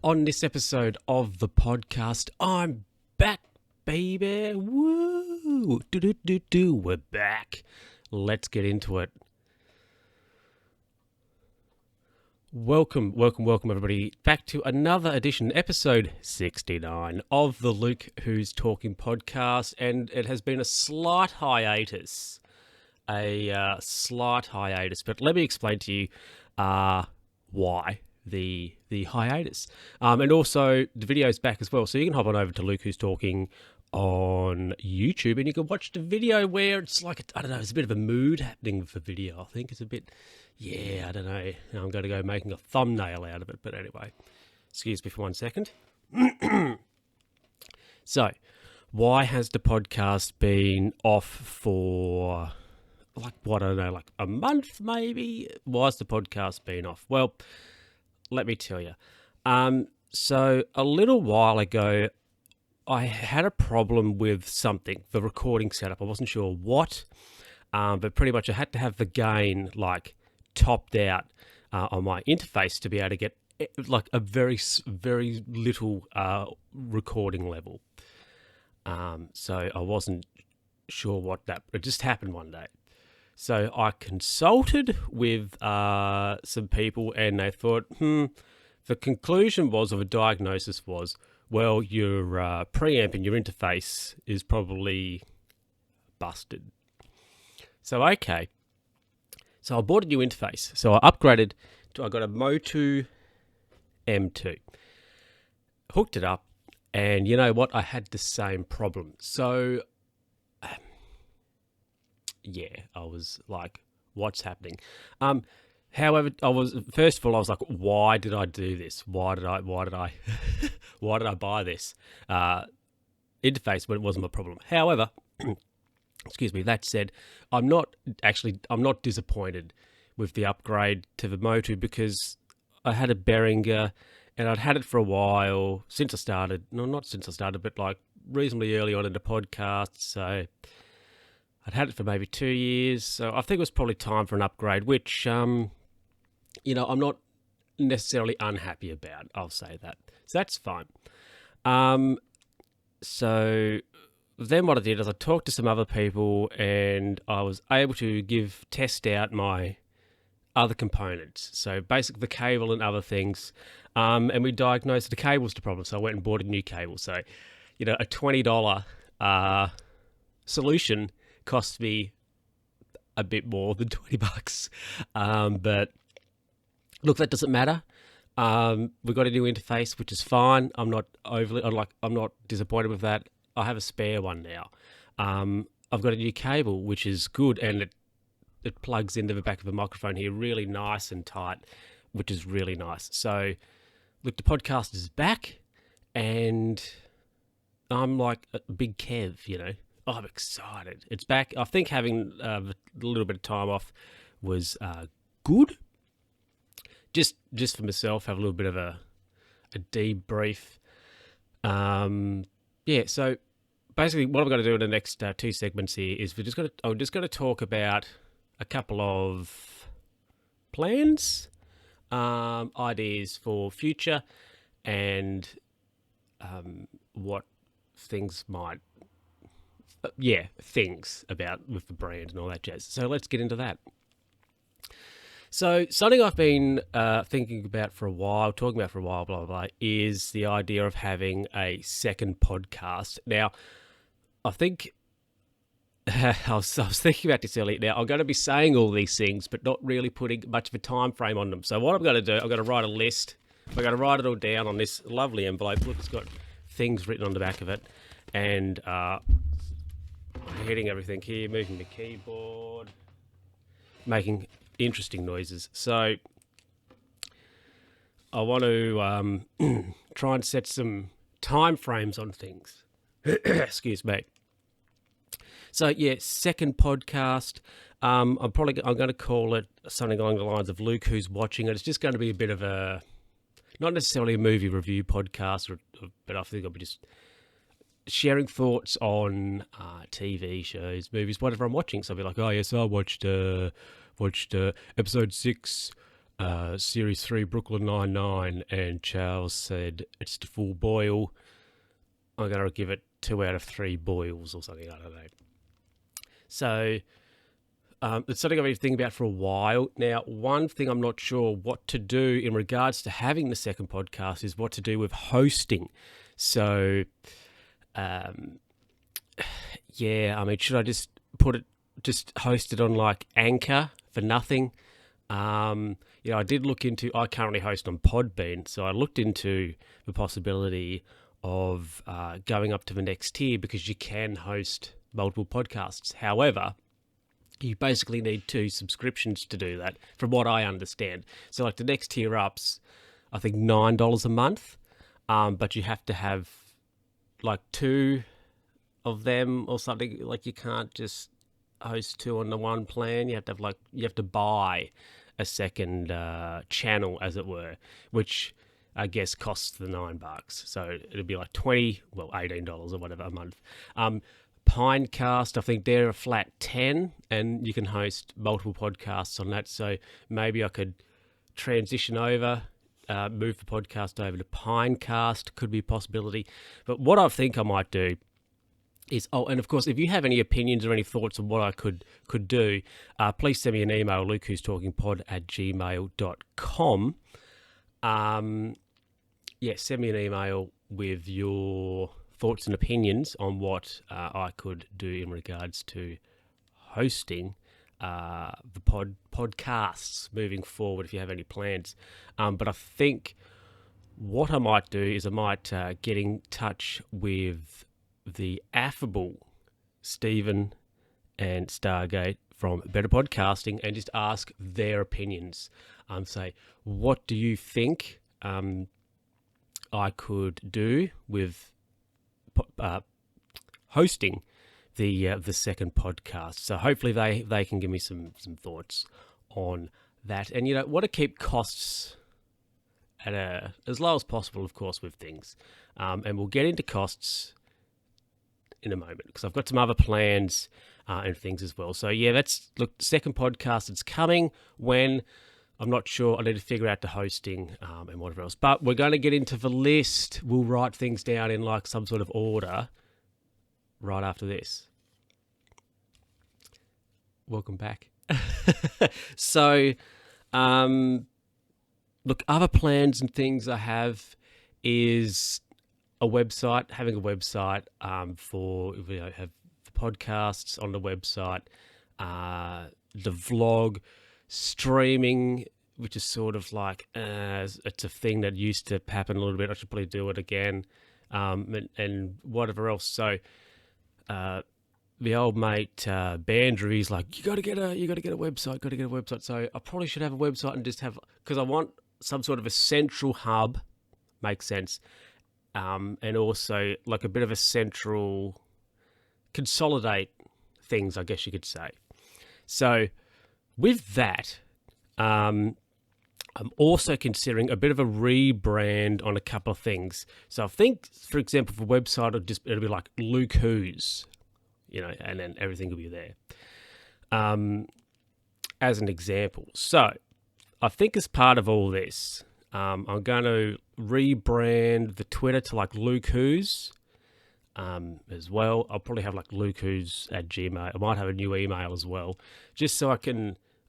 On this episode of the podcast, I'm back, baby. Woo! We're back. Let's get into it. Welcome, everybody, back to another edition, episode 69 of the Luke Who's Talking podcast, and it has been a slight hiatus. But let me explain to you why the hiatus. And also, the video's back as well, so you can hop on over to Luke Who's Talking on YouTube, and you can watch the video where it's like, I don't know, it's a bit of a mood happening with the video. I think it's a bit, I don't know. I'm going to go making a thumbnail out of it, but anyway, excuse me for 1 second. So, why has the podcast been off for, I don't know, like a month maybe? Why has the podcast been off? Well, let me tell you. So a little while ago, I had a problem with something, the recording setup. I wasn't sure what, but pretty much I had to have the gain topped out on my interface to be able to get like a very, very little recording level. So I wasn't sure it just happened one day. So I consulted with some people, and they thought, the conclusion was, or the diagnosis was, well, your preamp in your interface is probably busted. So, okay. So I bought a new interface. So I upgraded I got a Motu M2. Hooked it up, and you know what? I had the same problem. So I was like, what's happening? However, first of all, I was like, why did I do this? Why did I buy this interface when it wasn't my problem? However, excuse me, that said, I'm not disappointed with the upgrade to the Motu, because I had a Behringer and I'd had it for a while since I started. No, not since I started, but like reasonably early on in the podcast. So I'd had it for maybe 2 years, so I think it was probably time for an upgrade, which, I'm not necessarily unhappy about. I'll say that. So that's fine. So then what I did is I talked to some other people, and I was able to test out my other components. So basically the cable and other things. And we diagnosed the cable's the problem, so I went and bought a new cable. So, a $20 solution cost me a bit more than $20. But look, that doesn't matter. We got a new interface, which is fine. I'm not disappointed with that. I have a spare one now. I've got a new cable, which is good, and it plugs into the back of the microphone here really nice and tight, which is really nice. So look, the podcast is back, and I'm like a big Kev, I'm excited. It's back. I think having a little bit of time off was good. Just for myself, have a little bit of a debrief. So basically what I'm going to do in the next 2 segments here is I'm just going to talk about a couple of plans, ideas for future, and what things might... things about with the brand and all that jazz. So let's get into that. So something I've been thinking about for a while, talking about for a while, blah, blah, blah, is the idea of having a second podcast. Now, I think I was thinking about this earlier. Now, I'm going to be saying all these things, but not really putting much of a time frame on them. So what I'm going to do, I'm going to write a list. I'm going to write it all down on this lovely envelope. Look, it's got things written on the back of it. And hitting everything here, moving the keyboard, making interesting noises. So I want to try and set some time frames on things. Excuse me. So second podcast. I'm going to call it something along the lines of Luke Who's Watching It. It's just going to be a bit of a, not necessarily a movie review podcast, but I think I'll be just sharing thoughts on TV shows, movies, whatever I'm watching. So I'll be like, oh yes, I watched episode 6 Series 3 Brooklyn Nine-Nine, and Charles said it's to full boil. I'm going to give it 2 out of 3 boils or something, I don't know. So it's something I've been thinking about for a while. Now, one thing I'm not sure what to do in regards to having the second podcast is what to do with hosting. So, yeah, I mean, should I just host it on like Anchor for nothing? I did look into, I currently host on Podbean, so I looked into the possibility of going up to the next tier because you can host multiple podcasts. However, you basically need 2 subscriptions to do that, from what I understand. So like the next tier up's, I think, $9 a month, but you have to have like 2 of them or something. Like you can't just host 2 on the one plan. You have to buy a second channel, as it were, which I guess costs the $9. So it'll be like $18 or whatever a month. Pinecast, I think they're a flat 10, and you can host multiple podcasts on that. So maybe I could transition over, move the podcast over to Pinecast, could be a possibility. But what I think I might do is, and of course, if you have any opinions or any thoughts on what I could do, please send me an email, lukewho'stalkingpod@gmail.com. Send me an email with your thoughts and opinions on what I could do in regards to hosting the podcasts moving forward, if you have any plans. But I think what I might do is I might get in touch with the affable Stephen and Stargate from Better Podcasting and just ask their opinions. Say, what do you think I could do with hosting the second podcast? So hopefully they can give me some thoughts on that. And want to keep costs at as low as possible, of course, with things. And we'll get into costs in a moment because I've got some other plans and things as well. So yeah, second podcast. It's coming when. I'm not sure. I need to figure out the hosting and whatever else. But we're going to get into the list. We'll write things down in like some sort of order right after this. Welcome back. So, look, other plans and things I have is a website, having a website for, have the podcasts on the website, the vlog, streaming, which is sort of like it's a thing that used to happen a little bit. I should probably do it again, and whatever else. So the old mate Bandry's like, you got to get a website. So I probably should have a website and just have, because I want some sort of a central hub, makes sense, and also like a bit of a central consolidate things, I guess you could say. So with that, I'm also considering a bit of a rebrand on a couple of things. So I think, for example, for website, it'll be like Luke Who's, and then everything will be there. As an example. So I think as part of all this, I'm going to rebrand the Twitter to like Luke Who's as well. I'll probably have like Luke Who's at Gmail. I might have a new email as well, just so I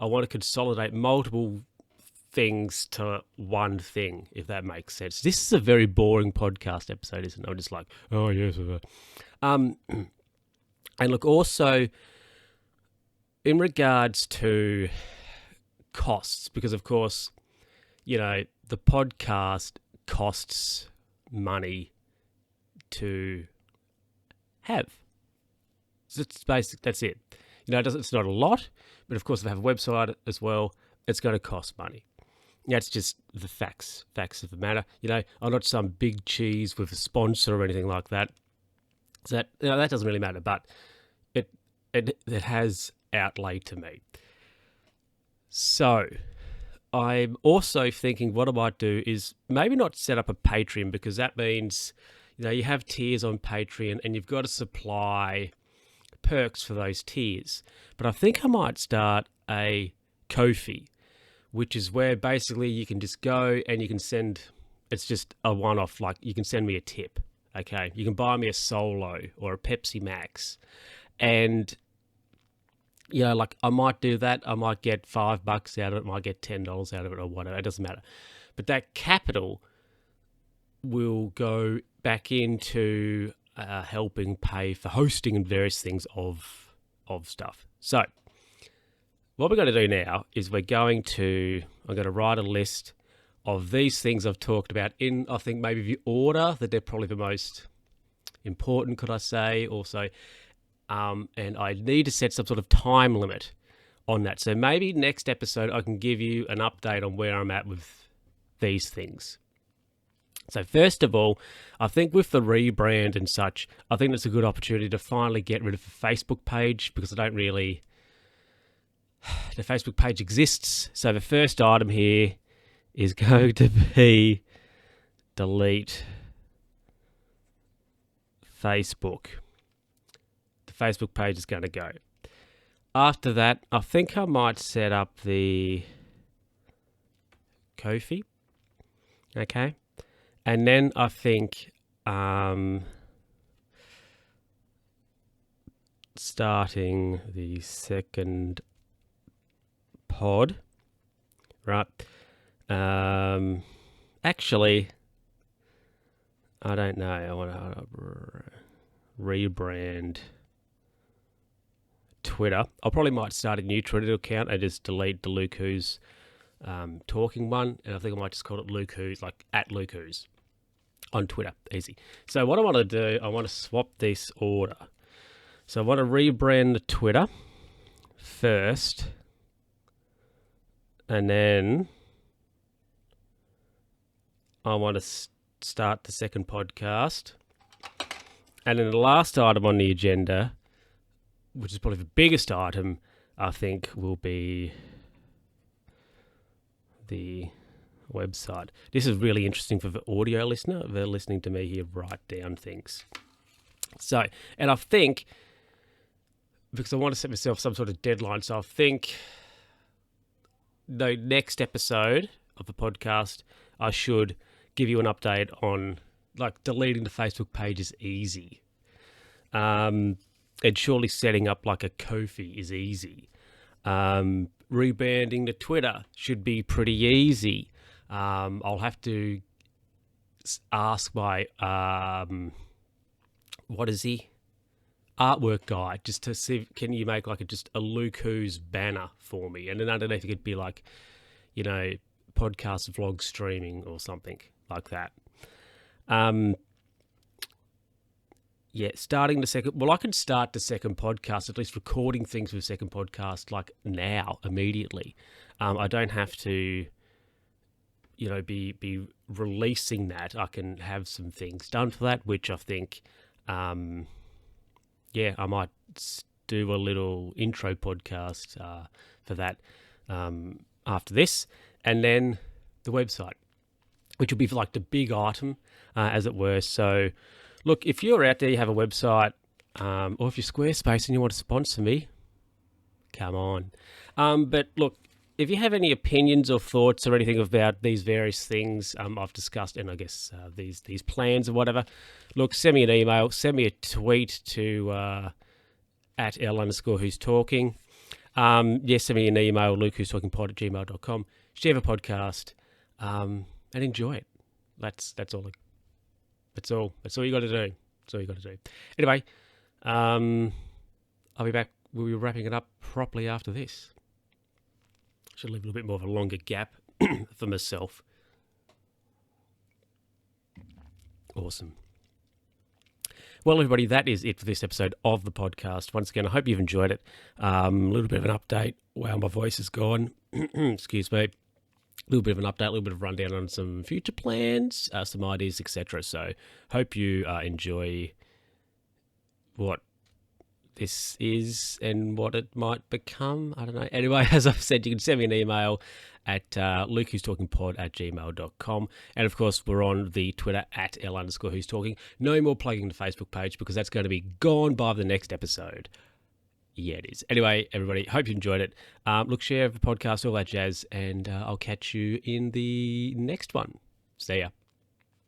want to consolidate multiple things to one thing, if that makes sense. This is a very boring podcast episode, isn't it? I'm just like, oh, yes. And look, also, in regards to costs, because, of course, the podcast costs money to have. So it's basic. That's it. It's not a lot, but of course, if I have a website as well, it's going to cost money. That's just the facts of the matter. I'm not some big cheese with a sponsor or anything like that. So that doesn't really matter, but it has outlay to me. So I'm also thinking what I might do is maybe not set up a Patreon, because that means, you have tiers on Patreon and you've got to supply perks for those tiers. But I think I might start a Ko-fi, which is where basically you can just go and you can send, it's just a one-off, like you can send me a tip, okay? You can buy me a Solo or a Pepsi Max, and, you know, like I might do that. I might get $5 out of it, might get $10 out of it or whatever, it doesn't matter. But that capital will go back into helping pay for hosting and various things of stuff. So what we're going to do now is I'm going to write a list of these things I've talked about in, I think, maybe the order that they're probably the most important, could I say, also. And I need to set some sort of time limit on that. So maybe next episode I can give you an update on where I'm at with these things. So first of all, I think with the rebrand and such, I think it's a good opportunity to finally get rid of the Facebook page, because I don't really... The Facebook page exists. So the first item here is going to be delete Facebook. The Facebook page is going to go. After that, I think I might set up the Ko-fi. Okay. And then I think starting the second pod, right? Actually, I don't know. I want to rebrand Twitter. I probably might start a new Twitter account and just delete the Luke Who's talking one, and I think I might just call it Luke Who's, like at Luke Who's on Twitter. Easy. So what I want to do, I want to swap this order. So I want to rebrand the Twitter first, and then I want to start the second podcast. And then the last item on the agenda, which is probably the biggest item, I think, will be the website. This is really interesting for the audio listener. They're listening to me here write down things. So, and I think, because I want to set myself some sort of deadline, so I think the next episode of the podcast, I should give you an update on, like, deleting the Facebook page is easy. And surely setting up like a Ko-fi is easy. Rebranding the Twitter should be pretty easy. I'll have to ask my, what is he? Artwork guy, just to see, can you make like just a Luke Who's banner for me? And then underneath it could be like, you know, podcast, vlog, streaming or something like that. Yeah, starting the second... Well, I can start the second podcast, at least recording things for the second podcast, like now, immediately. I don't have to, you know, be releasing that. I can have some things done for that, which I think, yeah, I might do a little intro podcast for that after this. And then the website, which will be for like the big item, as it were. So... Look, if you're out there, you have a website, or if you're Squarespace and you want to sponsor me, come on. But look, if you have any opinions or thoughts or anything about these various things I've discussed, and I guess these plans or whatever, look, send me an email, send me a tweet to at L_who's_talking. Yes, send me an email, lukewho'stalkingpod@gmail.com. Share the podcast, and enjoy it. That's all. That's all you got to do. That's all you got to do. Anyway, I'll be back. We'll be wrapping it up properly after this. Should leave a little bit more of a longer gap for myself. Awesome. Well, everybody, that is it for this episode of the podcast. Once again, I hope you've enjoyed it. A little bit of an update. Wow, my voice is gone. Excuse me. A little bit of an update, a little bit of rundown on some future plans, some ideas, etc. So hope you enjoy what this is and what it might become. I don't know. Anyway, as I've said, you can send me an email at lukewho'stalkingpod@gmail.com. And of course, we're on the Twitter at L_who's talking. No more plugging the Facebook page because that's going to be gone by the next episode. Yeah, it is. Anyway, everybody, hope you enjoyed it. Look, share the podcast, all that jazz, and I'll catch you in the next one. See ya.